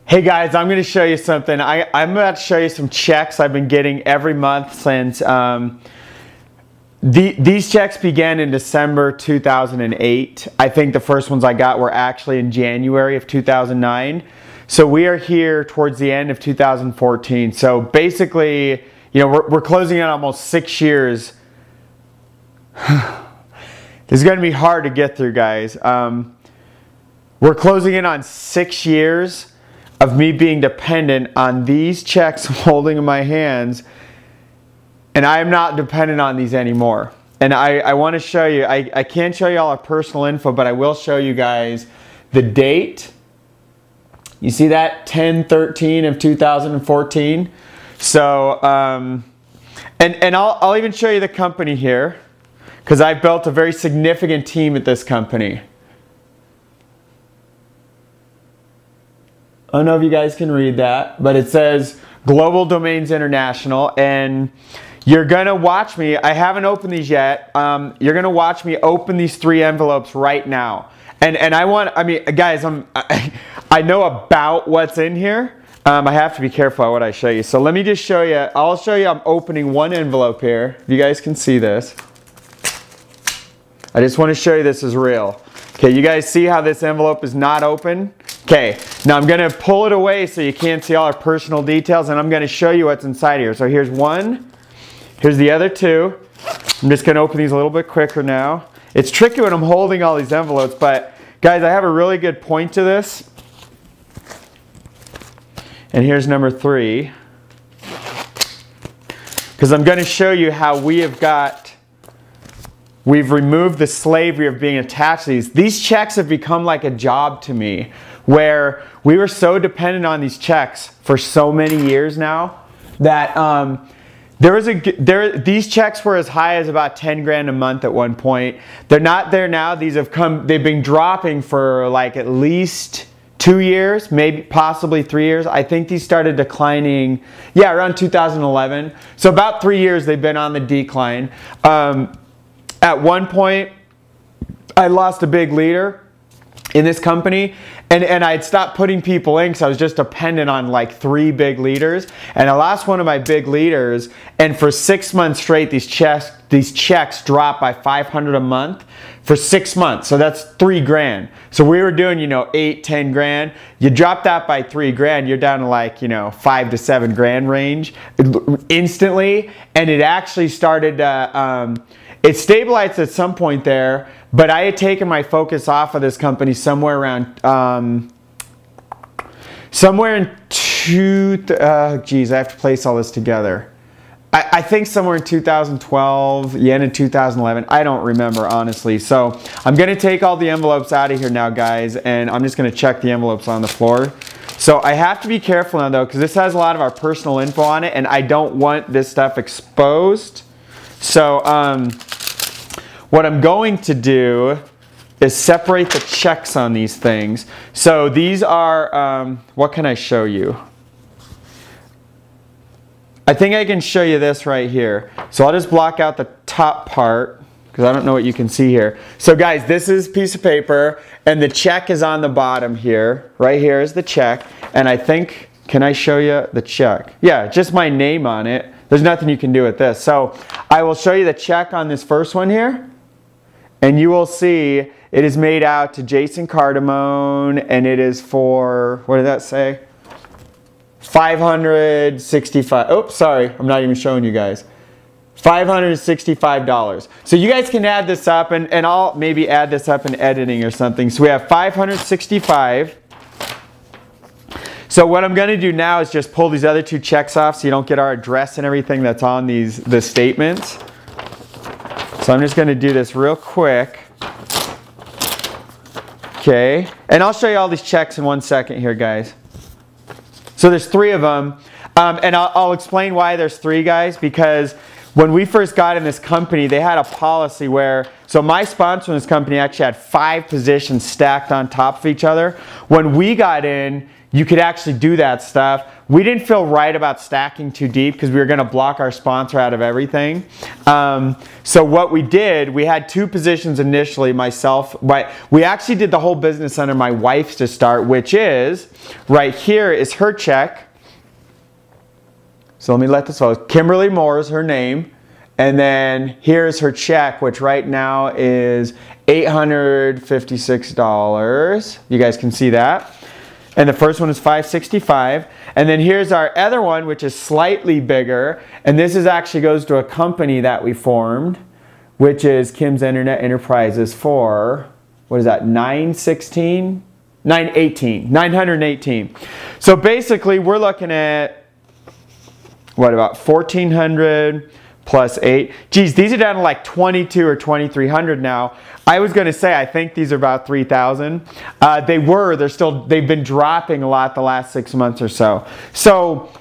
Hey guys, I'm going to show you something. I'm about to show you some checks I've been getting every month since these checks began in December 2008. I think the first ones I got were actually in January of 2009. So we are here towards the end of 2014. So basically, you know, we're closing in almost 6 years. This is going to be hard to get through, guys. We're closing in on 6 years of me being dependent on these checks I'm holding in my hands, and I am not dependent on these anymore. And I want to show you, I can't show you all our personal info, but I will show you guys the date. You see that? 10/13 of 2014. So, and I'll even show you the company here, because I've built a very significant team at this company. I don't know if you guys can read that, but it says Global Domains International, and you're gonna watch me. I haven't opened these yet. You're gonna watch me open these 3 envelopes right now. And I mean, guys, I know about what's in here. I have to be careful what I show you. So let me just show you. I'll show you I'm opening one envelope here. If you guys can see this. I just want to show you this is real. Okay, you guys see how this envelope is not open? Okay, now I'm going to pull it away so you can't see all our personal details, and I'm going to show you what's inside here. So here's one. Here's the other 2. I'm just going to open these a little bit quicker now. It's tricky when I'm holding all these envelopes, but guys, I have a really good point to this. And here's number 3. Because I'm going to show you how we've removed the slavery of being attached to these. These checks have become like a job to me, where we were so dependent on these checks for so many years now that these checks were as high as about 10 grand a month at one point. They're not there now. They've been dropping for like at least 2 years, maybe possibly 3 years. I think these started declining, yeah, around 2011. So about 3 years they've been on the decline. At one point, I lost a big leader in this company, and I'd stopped putting people in because I was just dependent on like 3 big leaders. And I lost one of my big leaders, and for 6 months straight, these checks dropped by $500 a month for 6 months. So that's 3 grand. So we were doing, you know, 8, 10 grand. You drop that by 3 grand, you're down to like, you know, 5 to 7 grand range instantly. And it actually started it stabilized at some point there, but I had taken my focus off of this company somewhere around, somewhere in geez, I have to place all this together. I think somewhere in 2012, the end of 2011. I don't remember, honestly. So I'm going to take all the envelopes out of here now, guys, and I'm just going to check the envelopes on the floor. So I have to be careful now, though, because this has a lot of our personal info on it, and I don't want this stuff exposed. So what I'm going to do is separate the checks on these things. So these are, what can I show you? I think I can show you this right here. So I'll just block out the top part because I don't know what you can see here. So guys, this is a piece of paper, and the check is on the bottom here. Right here is the check, and I think, can I show you the check? Yeah, just my name on it. There's nothing you can do with this. So I will show you the check on this first one here, and you will see it is made out to Jason Cardamone, and it is for, what did that say? $565. Oops, sorry, I'm not even showing you guys. $565. So you guys can add this up, and I'll maybe add this up in editing or something. So we have $565. So what I'm going to do now is just pull these other 2 checks off so you don't get our address and everything that's on the statements. So I'm just going to do this real quick. Okay, and I'll show you all these checks in 1 second here, guys. So there's 3 of them, and I'll explain why there's 3, guys, because when we first got in this company, they had a policy where, so my sponsor in this company actually had 5 positions stacked on top of each other. When we got in, you could actually do that stuff. We didn't feel right about stacking too deep because we were going to block our sponsor out of everything. So what we did, we had 2 positions initially, myself, but we actually did the whole business under my wife's to start, which is, right here is her check. So let me let this go. Kimberly Moore is her name. And then here's her check, which right now is $856. You guys can see that. And the first one is $565. And then here's our other one, which is slightly bigger. And this is actually goes to a company that we formed, which is Kim's Internet Enterprises for, what is that, 918. So basically we're looking at, what, about 1,400 plus 8. Geez, these are down to like 22 or 2,300 now. I was going to say I think these are about 3,000. They've been dropping a lot the last 6 months or so. So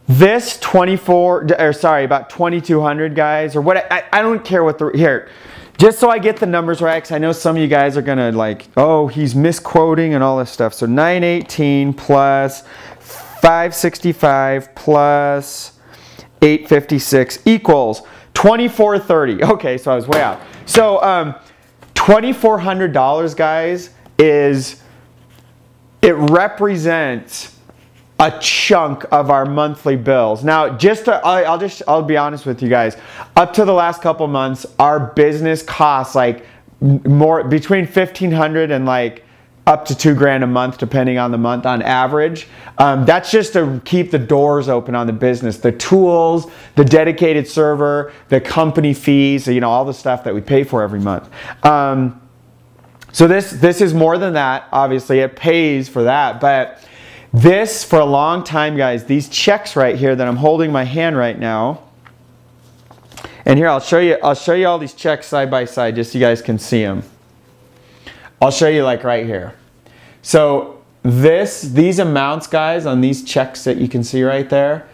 this about 2,200 guys, or what, I don't care what here. Just so I get the numbers right, because I know some of you guys are going to like, oh, he's misquoting and all this stuff. So 918 plus 565 plus 856 equals 2,430. Okay, so I was way out. So $2,400, guys, it represents a chunk of our monthly bills. Now, I'll be honest with you guys. Up to the last couple months, our business costs like between $1,500 and like up to $2,000 a month, depending on the month on average. That's just to keep the doors open on the business. The tools, the dedicated server, the company fees, you know, all the stuff that we pay for every month. So this is more than that. Obviously, it pays for that. But this, for a long time, guys, these checks right here that I'm holding in my hand right now, and here I'll show you all these checks side by side, just so you guys can see them. I'll show you like right here. So these amounts, guys, on these checks that you can see right there,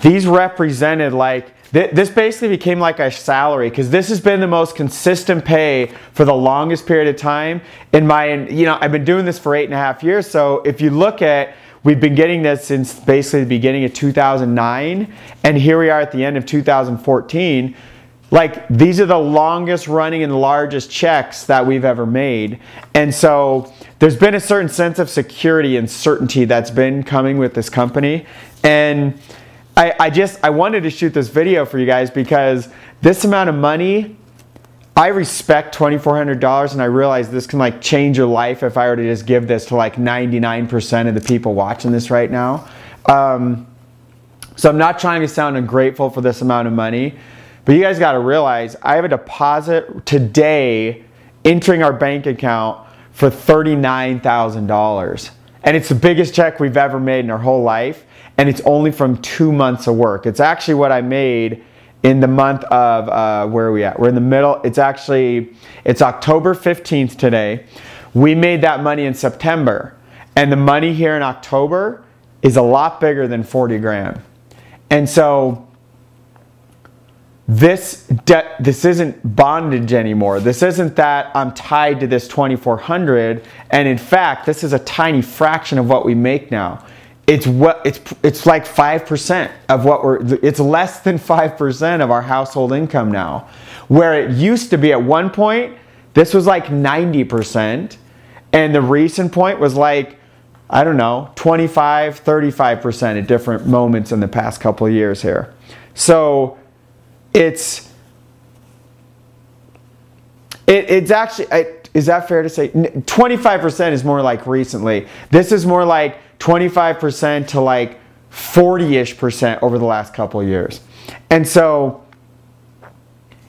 these represented like, this basically became like a salary, because this has been the most consistent pay for the longest period of time. I've been doing this for 8.5 years. So if you look at, we've been getting this since basically the beginning of 2009, and here we are at the end of 2014. Like, these are the longest running and largest checks that we've ever made. And so there's been a certain sense of security and certainty that's been coming with this company. And I wanted to shoot this video for you guys because this amount of money, I respect $2,400, and I realize this can like change your life if I were to just give this to like 99% of the people watching this right now. So I'm not trying to sound ungrateful for this amount of money. But you guys got to realize, I have a deposit today entering our bank account for $39,000. And it's the biggest check we've ever made in our whole life. And it's only from 2 months of work. It's actually what I made in the month of, where are we at? We're in the middle. It's October 15th today. We made that money in September. And the money here in October is a lot bigger than 40 grand. And so this isn't bondage anymore. This isn't that I'm tied to this 2,400, and in fact, this is a tiny fraction of what we make now. It's like 5% of it's less than 5% of our household income now. Where it used to be at one point, this was like 90%, and the recent point was like, I don't know, 25, 35% at different moments in the past couple of years here. So it's actually, is that fair to say? 25% is more like recently. This is more like 25% to like 40-ish% over the last couple of years. And so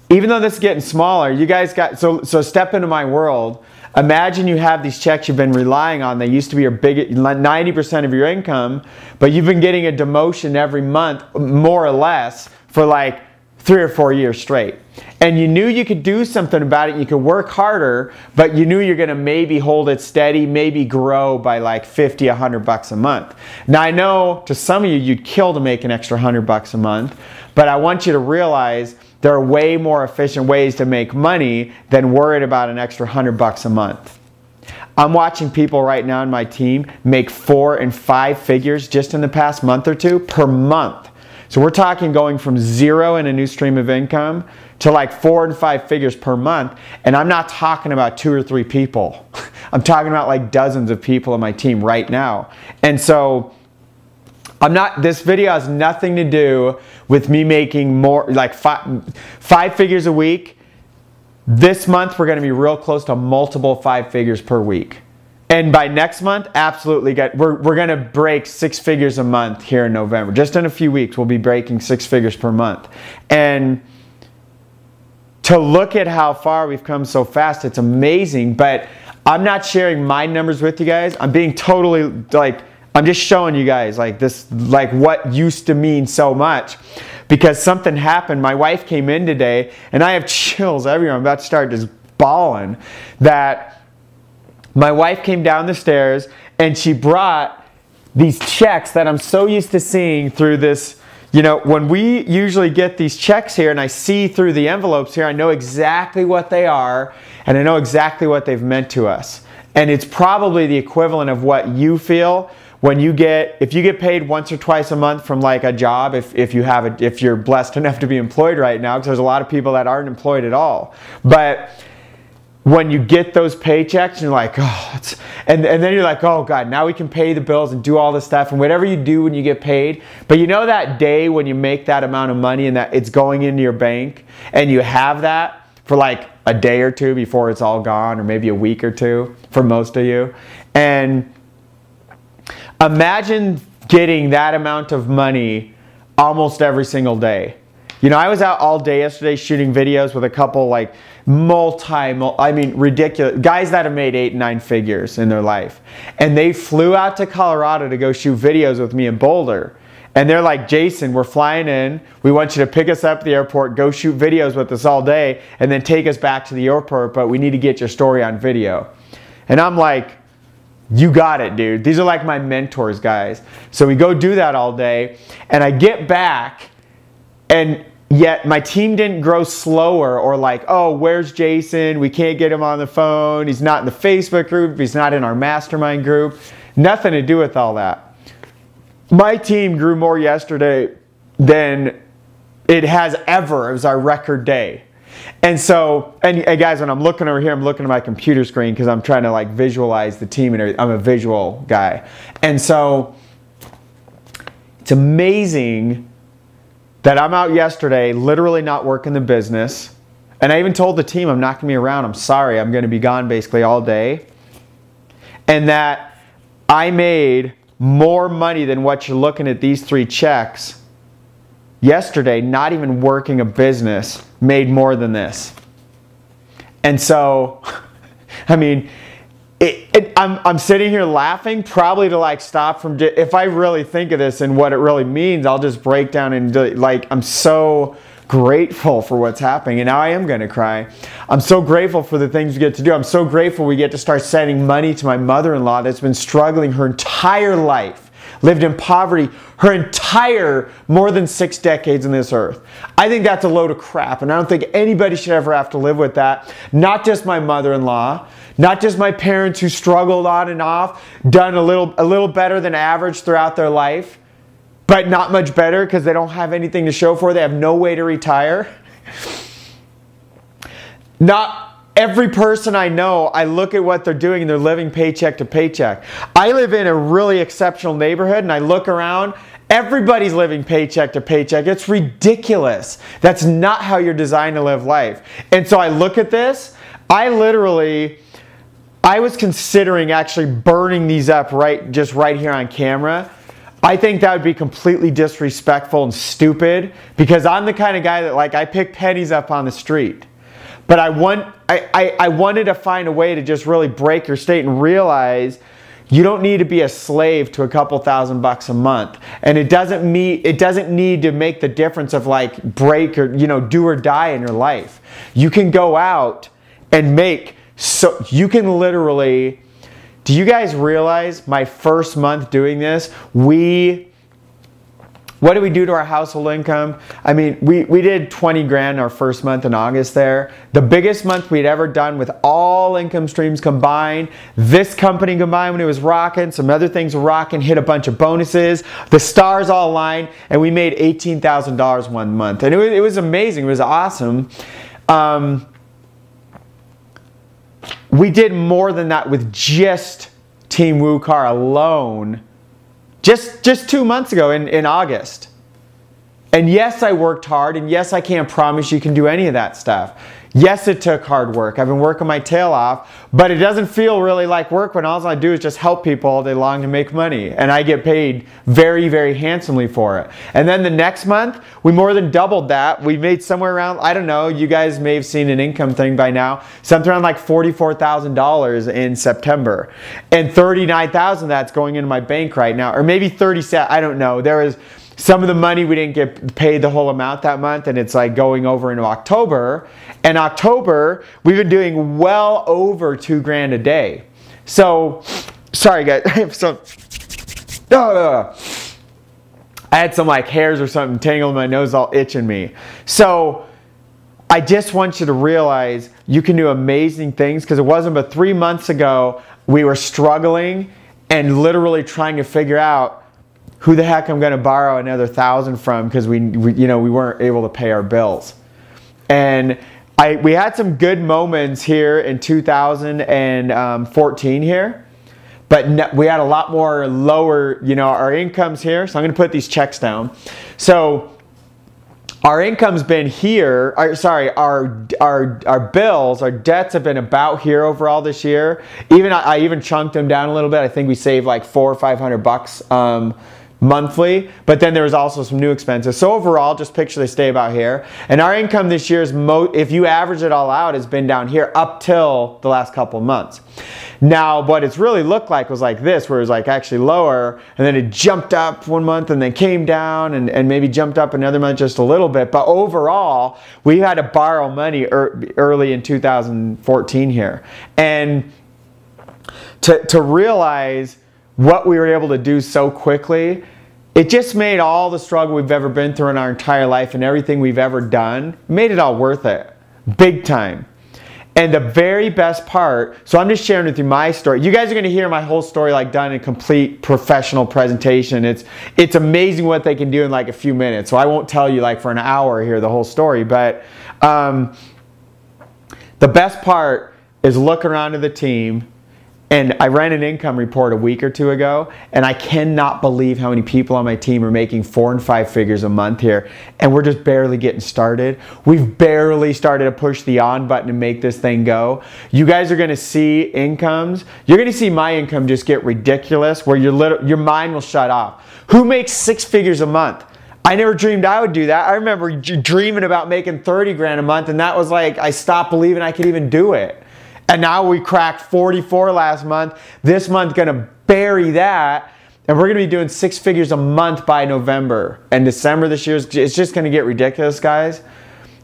even though this is getting smaller, you guys got, so step into my world. Imagine you have these checks you've been relying on. They used to be your 90% of your income, but you've been getting a demotion every month, more or less, for like 3 or 4 years straight. And you knew you could do something about it, you could work harder, but you knew you're gonna maybe hold it steady, maybe grow by like 50, 100 bucks a month. Now I know to some of you, you'd kill to make an extra 100 bucks a month, but I want you to realize there are way more efficient ways to make money than worried about an extra 100 bucks a month. I'm watching people right now in my team make 4 and 5 figures just in the past month or two per month. So we're talking going from 0 in a new stream of income to like 4 and 5 figures per month. And I'm not talking about 2 or 3 people. I'm talking about like dozens of people on my team right now. And so this video has nothing to do with me making more, like 5 figures a week. This month, we're going to be real close to multiple 5 figures per week. And by next month, absolutely, we're going to break 6 figures a month here in November. Just in a few weeks, we'll be breaking 6 figures per month. And to look at how far we've come so fast, it's amazing. But I'm not sharing my numbers with you guys. I'm being totally, like, I'm just showing you guys, like, this, like, what used to mean so much. Because something happened. My wife came in today, and I have chills everywhere. I'm about to start just bawling. That my wife came down the stairs, and she brought these checks that I'm so used to seeing through this. You know, when we usually get these checks here, and I see through the envelopes here, I know exactly what they are, and I know exactly what they've meant to us. And it's probably the equivalent of what you feel when you if you get paid once or twice a month from like a job, if you're blessed enough to be employed right now, because there's a lot of people that aren't employed at all. But when you get those paychecks, and you're like, oh, and then you're like, oh God, now we can pay the bills and do all this stuff and whatever you do when you get paid. But you know that day when you make that amount of money and that it's going into your bank, and you have that for like a day or two before it's all gone, or maybe a week or two for most of you. And imagine getting that amount of money almost every single day. You know, I was out all day yesterday shooting videos with a couple like ridiculous guys that have made 8 and 9 figures in their life. And they flew out to Colorado to go shoot videos with me in Boulder. And they're like, Jason, we're flying in. We want you to pick us up at the airport, go shoot videos with us all day, and then take us back to the airport, but we need to get your story on video. And I'm like, you got it, dude. These are like my mentors, guys. So we go do that all day, and I get back, and yet my team didn't grow slower or like, oh, where's Jason? We can't get him on the phone. He's not in the Facebook group. He's not in our mastermind group. Nothing to do with all that. My team grew more yesterday than it has ever. It was our record day. And so, and guys, when I'm looking over here, I'm looking at my computer screen because I'm trying to like visualize the team and everything. I'm a visual guy. And so it's amazing that I'm out yesterday, literally not working the business. And I even told the team I'm not going to be around. I'm sorry. I'm going to be gone basically all day. And that I made more money than what you're looking at these 3 checks yesterday, not even working a business, made more than this. And so, I mean, I'm sitting here laughing, probably to like stop from, if I really think of this and what it really means, I'll just break down and like, I'm so grateful for what's happening. And now I am going to cry. I'm so grateful for the things we get to do. I'm so grateful we get to start sending money to my mother-in-law that's been struggling her entire life, lived in poverty her entire more than 6 decades on this earth. I think that's a load of crap, and I don't think anybody should ever have to live with that. Not just my mother-in-law, not just my parents who struggled on and off, done a little better than average throughout their life, but not much better because they don't have anything to show for it. They have no way to retire. Not every person I know, I look at what they're doing and they're living paycheck to paycheck. I live in a really exceptional neighborhood and I look around, everybody's living paycheck to paycheck. It's ridiculous. That's not how you're designed to live life. And so I look at this, I was considering actually burning these up just right here on camera. I think that would be completely disrespectful and stupid because I'm the kind of guy that like I pick pennies up on the street. But I wanted to find a way to just really break your state and realize you don't need to be a slave to a couple $1,000 a month. And it doesn't need to make the difference of like break or, you know, do or die in your life. You can go out and make, so you can literally, do you guys realize my first month doing this, we What did we do to our household income? I mean, we did 20 grand our first month in August there. The biggest month we'd ever done with all income streams combined. This company combined when it was rocking. Some other things were rocking. Hit a bunch of bonuses. The stars all aligned. And we made $18,000 one month. And it was amazing. It was awesome. We did more than that with just Team Woo Car alone. Just 2 months ago in August. And yes, I worked hard, and yes, I can't promise you can do any of that stuff. Yes, it took hard work. I've been working my tail off, but it doesn't feel really like work when all I do is just help people all day long to make money. And I get paid very, very handsomely for it. And then the next month, we more than doubled that. We made somewhere around, I don't know, you guys may have seen an income thing by now, something around like $44,000 in September. And $39,000 that's going into my bank right now, or maybe 37, I don't know. There was some of the money we didn't get paid the whole amount that month, and it's like going over into October. And October, we've been doing well over 2 grand a day. So, sorry guys, I have some, I had some like hairs or something tangled in my nose, all itching me. So, I just want you to realize you can do amazing things, because it wasn't but 3 months ago we were struggling and literally trying to figure out who the heck I'm going to borrow another $1,000 from, because we weren't able to pay our bills. And we had some good moments here in 2014 here, but we had a lot more lower, our incomes here. So I'm going to put these checks down. So our income's been here, our bills, our debts have been about here overall this year. I even chunked them down a little bit. I think we saved like $400 or $500 monthly, but then there was also some new expenses. So overall, just picture they stay about here. And our income this year is, if you average it all out, has been down here up till the last couple of months. Now, what it's really looked like was like this, where it was like actually lower, and then it jumped up one month and then came down and maybe jumped up another month just a little bit. But overall, we had to borrow money early in 2014 here. And to realize what we were able to do so quickly, it just made all the struggle we've ever been through in our entire life and everything we've ever done, made it all worth it. Big time. And the very best part, so I'm just sharing with you my story. You guys are going to hear my whole story like done in a complete professional presentation. It's amazing what they can do in like a few minutes. So I won't tell you like for an hour here the whole story. But the best part is look around to the team. And I ran an income report a week or two ago, and I cannot believe how many people on my team are making 4 and 5 figures a month here, and we're just barely getting started. We've barely started to push the on button to make this thing go. You guys are going to see incomes. You're going to see my income just get ridiculous, where your mind will shut off. Who makes 6 figures a month? I never dreamed I would do that. I remember dreaming about making 30 grand a month, and that was like, I stopped believing I could even do it. And now we cracked 44 last month. This month gonna bury that. And we're gonna be doing 6 figures a month by November. And December this year, it's just gonna get ridiculous, guys.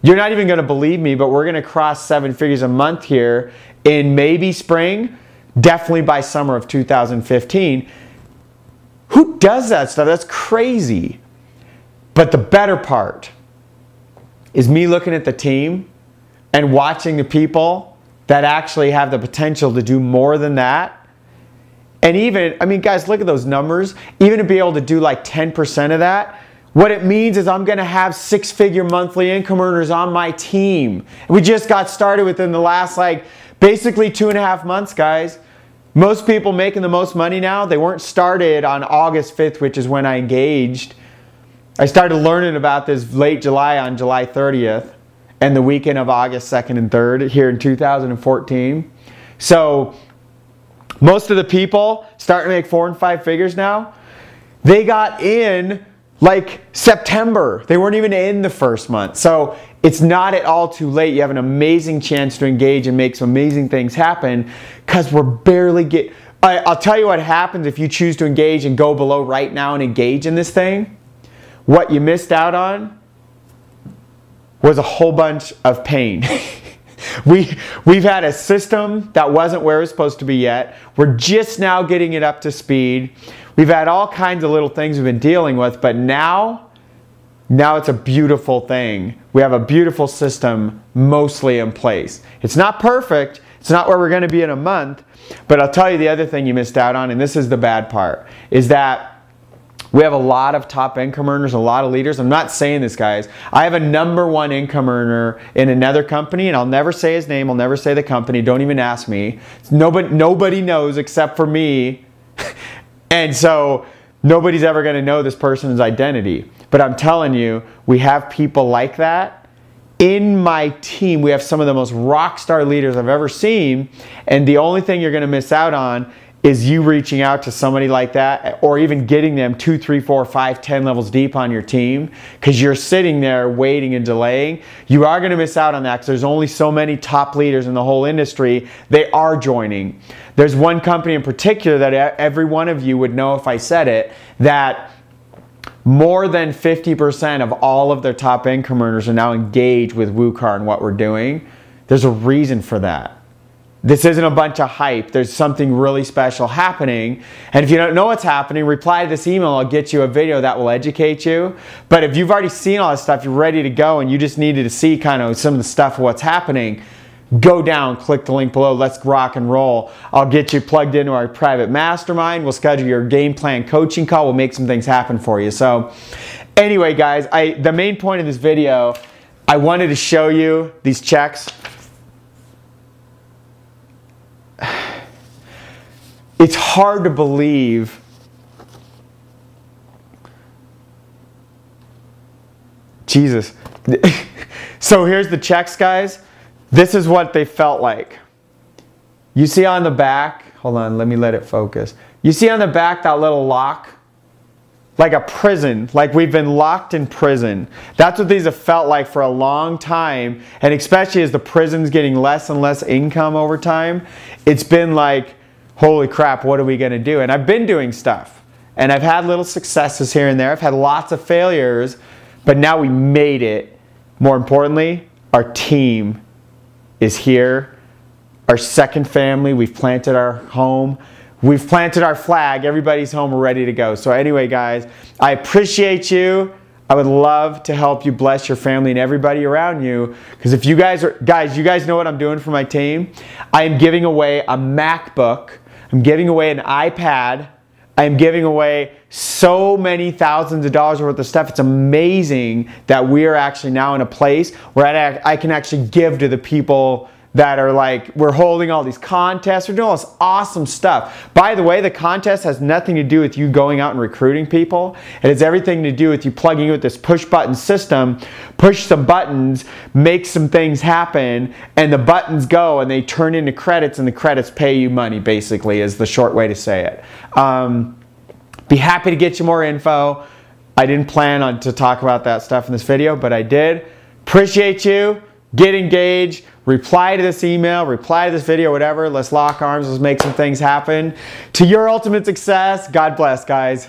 You're not even gonna believe me, but we're gonna cross 7 figures a month here in maybe spring, definitely by summer of 2015. Who does that stuff? That's crazy. But the better part is me looking at the team and watching the people that actually have the potential to do more than that. And even, I mean, guys, look at those numbers. Even to be able to do like 10% of that, what it means is I'm gonna have 6-figure monthly income earners on my team. We just got started within the last like, basically 2.5 months, guys. Most people making the most money now, they weren't started on August 5th, which is when I engaged. I started learning about this late July on July 30th. And the weekend of August 2nd and 3rd here in 2014. So most of the people starting to make 4 and 5 figures now, they got in like September. They weren't even in the first month. So it's not at all too late. You have an amazing chance to engage and make some amazing things happen, because we're barely getting... I'll tell you what happens if you choose to engage and go below right now and engage in this thing. What you missed out on was a whole bunch of pain. We've had a system that wasn't where it was supposed to be yet. We're just now getting it up to speed. We've had all kinds of little things we've been dealing with, but now Now it's a beautiful thing. We have a beautiful system mostly in place. It's not perfect. It's not where we're going to be in a month. But I'll tell you the other thing you missed out on, and this is the bad part, is that we have a lot of top income earners, a lot of leaders. I'm not saying this, guys. I have a #1 income earner in another company, and I'll never say his name. I'll never say the company. Don't even ask me. Nobody knows except for me. And so nobody's ever going to know this person's identity. But I'm telling you, we have people like that. In my team, we have some of the most rock star leaders I've ever seen. And the only thing you're going to miss out on is you reaching out to somebody like that, or even getting them 2, 3, 4, 5, 10 levels deep on your team, because you're sitting there waiting and delaying. You are going to miss out on that because there's only so many top leaders in the whole industry. They are joining. There's one company in particular that every one of you would know if I said it, that more than 50% of all of their top income earners are now engaged with WooCar and what we're doing. There's a reason for that. This isn't a bunch of hype. There's something really special happening. And if you don't know what's happening, reply to this email. I'll get you a video that will educate you. But if you've already seen all this stuff, you're ready to go, and you just needed to see kind of some of the stuff of what's happening, go down, click the link below. Let's rock and roll. I'll get you plugged into our private mastermind. We'll schedule your game plan coaching call. We'll make some things happen for you. So anyway, guys, the main point of this video, I wanted to show you these checks. It's hard to believe Jesus. So here's the checks, guys. This is what they felt like. You see on the back, hold on, let me let it focus. You see on the back that little lock? Like a prison, like we've been locked in prison. That's what these have felt like for a long time. And especially as the prison's getting less and less income over time, it's been like, holy crap, what are we going to do? And I've been doing stuff. And I've had little successes here and there. I've had lots of failures. But now we made it. More importantly, our team is here. Our second family, we've planted our home. We've planted our flag. Everybody's home. We're ready to go. So anyway, guys, I appreciate you. I would love to help you bless your family and everybody around you. Because if you guys are, you guys know what I'm doing for my team? I am giving away a MacBook. I'm giving away an iPad. I'm giving away so many thousands of dollars worth of stuff. It's amazing that we are actually now in a place where I can actually give to the people that are like, we're holding all these contests, we're doing all this awesome stuff. By the way, the contest has nothing to do with you going out and recruiting people. It has everything to do with you plugging in with this push button system, push some buttons, make some things happen, and the buttons go and they turn into credits, and the credits pay you money, basically, is the short way to say it. Be happy to get you more info. I didn't plan to talk about that stuff in this video, but I did. Appreciate you. Get engaged. Reply to this email, reply to this video, whatever. Let's lock arms. Let's make some things happen. To your ultimate success. God bless, guys.